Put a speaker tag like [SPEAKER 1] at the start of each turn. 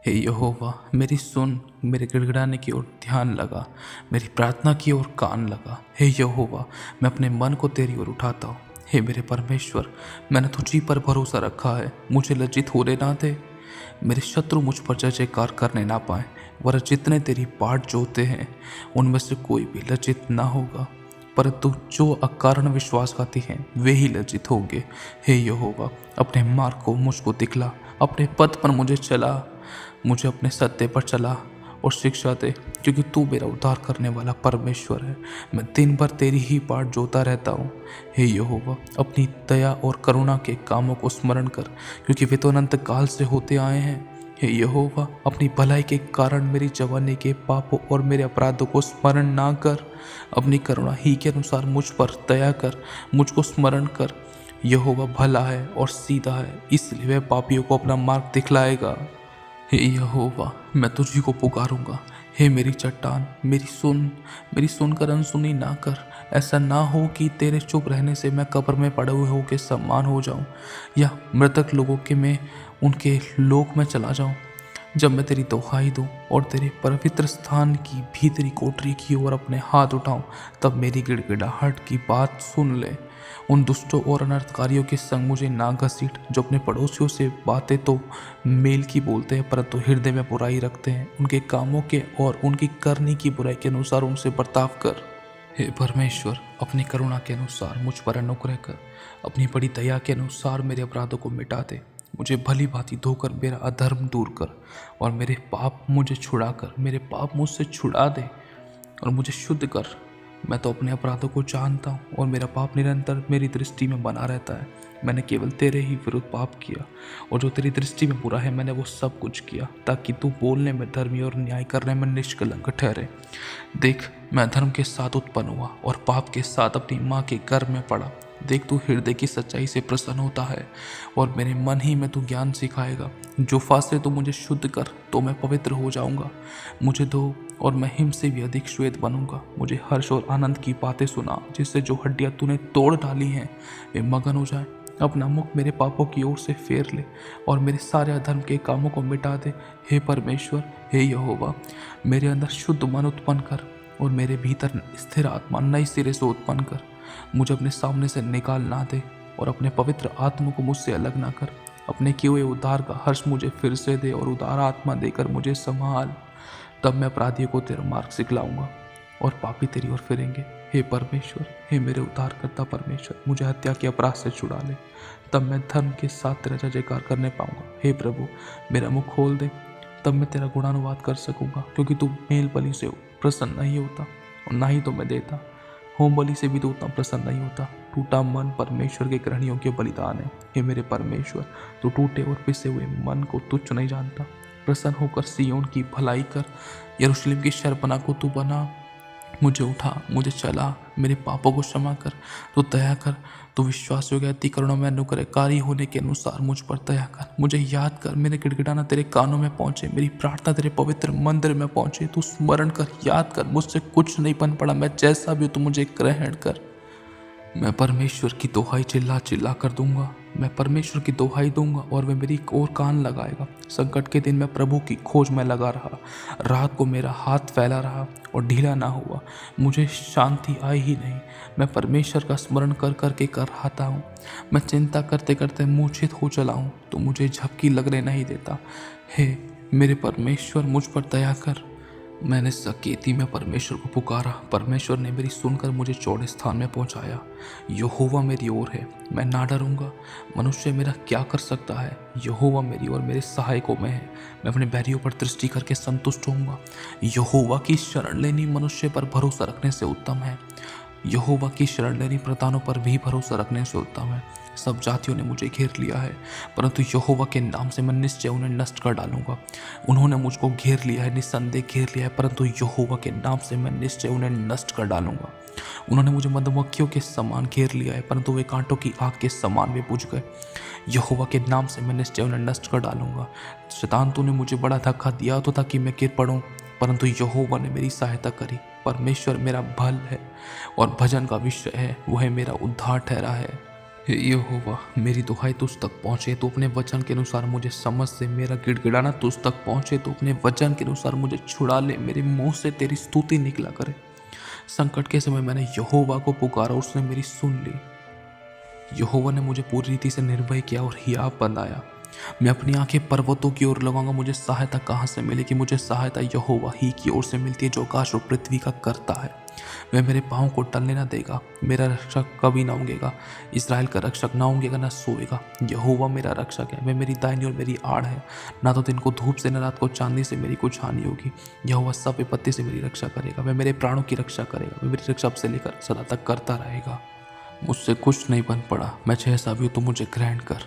[SPEAKER 1] हे यहोवा, मेरी सुन, मेरे गिड़गिड़ाने की ओर ध्यान लगा, मेरी प्रार्थना की ओर कान लगा। हे यहोवा, मैं अपने मन को तेरी ओर उठाता हूँ। हे मेरे परमेश्वर, मैंने तुझी पर भरोसा रखा है, मुझे लज्जित होने ना दे। मेरे शत्रु मुझ पर जय जयकार करने ना पाए, वरन जितने तेरी बाट जोते हैं उनमें से कोई भी लज्जित ना होगा, परंतु जो अकारण विश्वासघाती हैं वे ही लज्जित होंगे। हे यहोवा, अपने मार्ग को मुझको दिखला, अपने पथ पर मुझे चला, मुझे अपने सत्य पर चला और शिक्षा दे, क्योंकि तू मेरा उद्धार करने वाला परमेश्वर है। मैं दिन भर तेरी ही बाट जोता रहता हूँ। हे यहोवा, अपनी दया और करुणा के कामों को स्मरण कर, क्योंकि वे तो अनंत काल से होते आए हैं। हे यहोवा, अपनी भलाई के कारण मेरी जवानी के पापों और मेरे अपराधों को स्मरण ना कर। अपनी करुणा ही के अनुसार मुझ पर दया कर, मुझको स्मरण कर। यहोवा भला है और सीधा है, इसलिए वह पापियों को अपना मार्ग दिखलाएगा। हे यहोवा, मैं तुझी को पुकारूंगा। हे मेरी चट्टान, मेरी सुनकर अनसुनी ना कर। ऐसा ना हो कि तेरे चुप रहने से मैं कब्र में पड़े हुए होके सम्मान हो जाऊं, या मृतक लोगों के मैं उनके लोक में चला जाऊं। जब मैं तेरी दोहाई दूं और तेरे पवित्र स्थान की भीतरी कोठरी की ओर अपने हाथ उठाऊं, तब मेरी गिड़गिड़ाहट की बात सुन ले। उन दुष्टों और अनर्थकारियों के संग मुझे ना घसीट, जो अपने पड़ोसियों से बातें तो मेल की बोलते हैं परंतु हृदय में बुराई रखते हैं। उनके कामों के और उनकी करनी की बुराई के अनुसार उनसे बर्ताव कर। हे परमेश्वर, अपनी करुणा के अनुसार मुझ पर अनुग्रह कर, अपनी बड़ी दया के अनुसार मेरे अपराधों को मिटा दे। मुझे भली भांति धोकर मेरा अधर्म दूर कर और मेरे पाप मुझसे छुड़ा दे और मुझे शुद्ध कर। मैं तो अपने अपराधों को जानता हूँ और मेरा पाप निरंतर मेरी दृष्टि में बना रहता है। मैंने केवल तेरे ही विरुद्ध पाप किया और जो तेरी दृष्टि में बुरा है मैंने वो सब कुछ किया, ताकि तू बोलने में धर्मी और न्याय करने में निष्कलंक ठहरे। देख, मैं धर्म के साथ उत्पन्न हुआ और पाप के साथ अपनी माँ के गर्भ में पड़ा। देख, तू हृदय की सच्चाई से प्रसन्न होता है और मेरे मन ही में तू ज्ञान सिखाएगा। जुफा से तू मुझे शुद्ध कर तो मैं पवित्र हो जाऊंगा। मुझे धो और मैं हिम से भी अधिक श्वेत बनूंगा। मुझे हर्ष और आनंद की बातें सुना, जिससे जो हड्डियां तूने तोड़ डाली हैं वे मगन हो जाए। अपना मुख मेरे पापों की ओर से फेर ले और मेरे सारे अधर्म के कामों को मिटा दे। हे परमेश्वर, हे यहोवा, मेरे अंदर शुद्ध मन उत्पन्न कर और मेरे भीतर स्थिर आत्मा नई सिरे से उत्पन्न कर। मुझे अपने सामने से निकाल ना दे और अपने पवित्र आत्मा को मुझसे अलग ना कर। अपने किए हुए उद्धार का हर्ष मुझे फिर से दे और उदार आत्मा देकर मुझे संभाल। तब मैं अपराधियों को तेरा मार्ग सिखलाऊंगा और पापी तेरी ओर फिरेंगे। हे परमेश्वर, हे मेरे उद्धारकर्ता परमेश्वर, मुझे हत्या के अपराध से छुड़ा ले, तब मैं धर्म के साथ तेरा जय जयकार करने पाऊंगा। हे प्रभु, मेरा मुख खोल दे, तब मैं तेरा गुणानुवाद कर सकूंगा, क्योंकि तू मेल बलि से प्रसन्न नहीं होता और ना ही तो मैं देता। होम बलि से भी तो उतना प्रसन्न नहीं होता। टूटा मन परमेश्वर के ग्रहणियों के बलिदान है। हे मेरे परमेश्वर, तू टूटे और पिसे हुए मन को तुच्छ नहीं जानता। प्रसन्न होकर सियोन की भलाई कर, यरूशलेम की शर्पना को तू बना। मुझे उठा, मुझे चला, मेरे पापों को क्षमा कर, तू दया कर। तू विश्वासयोग्य अति करुणा में अनुग्रहकारी होने के अनुसार मुझ पर दया कर। मुझे याद कर, मेरे गिड़गिड़ाना तेरे कानों में पहुंचे, मेरी प्रार्थना तेरे पवित्र मंदिर में पहुंचे। तू स्मरण कर, याद कर, मुझसे कुछ नहीं बन पड़ा, मैं जैसा भी हूं तू मुझे ग्रहण कर। मैं परमेश्वर की दोहाई चिल्ला चिल्ला कर दूंगा। मैं परमेश्वर की दोहाई दूंगा और वह मेरी ओर कान लगाएगा। संकट के दिन मैं प्रभु की खोज में लगा रहा। रात को मेरा हाथ फैला रहा और ढीला ना हुआ। मुझे शांति आई ही नहीं। मैं परमेश्वर का स्मरण कर करके कर रहा हूँ। मैं चिंता करते करते मूर्छित हो चला हूँ, तो मुझे झपकी लगने नहीं देता। हे मेरे परमेश्वर, मुझ पर दया कर। मैंने सकेती में परमेश्वर को पुकारा। परमेश्वर ने मेरी सुनकर मुझे चौड़े स्थान में पहुंचाया। यहोवा मेरी ओर है, मैं ना डरूंगा। मनुष्य मेरा क्या कर सकता है? यहोवा मेरी ओर मेरे सहायकों में है। मैं अपने बैरियों पर दृष्टि करके संतुष्ट होऊंगा। यहोवा की शरण लेनी मनुष्य पर भरोसा रखने से उत्तम है। यहोवा की शरण लेनी प्रधानों पर भी भरोसा रखने से उत्तम है। सब जातियों ने मुझे घेर लिया है, परंतु यहोवा के नाम से मैं निश्चय उन्हें नष्ट कर डालूंगा। उन्होंने मुझको घेर लिया है, निस्संदेह घेर लिया है, परंतु यहोवा के नाम से मैं निश्चय उन्हें नष्ट कर डालूंगा। उन्होंने मुझे मधुमक्खियों के समान घेर लिया है, परंतु वे कांटों की आग के समान वे बुझ गए। यहोवा के नाम से मैं निश्चय उन्हें नष्ट कर डालूंगा। शैतान तूने मुझे बड़ा धक्का दिया तो ताकि मैं गिर पड़ूं, परंतु यहोवा ने मेरी सहायता करी। परमेश्वर मेरा बल है और भजन का विषय है, वह मेरा उद्धार ठहरा है। हे यहोवा, मेरी दुहाई तुझ तक पहुँचे तो अपने वचन के अनुसार मुझे समझ से, मेरा गिड़गिड़ाना तुझ तक पहुँचे तो अपने वचन के अनुसार मुझे छुड़ा ले। मेरे मुंह से तेरी स्तुति निकला करे। संकट के समय मैंने यहोवा को पुकारा, उसने मेरी सुन ली। यहोवा ने मुझे पूरी रीति से निर्भय किया और हियाव बनाया। मैं अपनी आंखें पर्वतों की ओर लगाऊंगा, मुझे सहायता कहाँ से मिलेगी? मुझे सहायता यहोवा ही की ओर से मिलती है, जो आकाश और पृथ्वी का करता है। वह मेरे पाँव को टलने न देगा, मेरा रक्षक कभी ना ऊँघेगा। इसराइल का रक्षक ना ऊँघेगा न सोएगा। यहोवा मेरा रक्षक है, वह मेरी दाहिनी और मेरी आड़ है। ना तो दिन को धूप से, न रात को चांदी से मेरी कुछ हानि होगी। यहोवा सब विपत्ति से मेरी रक्षा करेगा, वह मेरे प्राणों की रक्षा करेगा, वह मेरी रक्षा अब से लेकर सदा तक करता रहेगा। मुझसे कुछ नहीं बन पड़ा, मैं जैसा भी हूँ तो मुझे ग्रहण कर।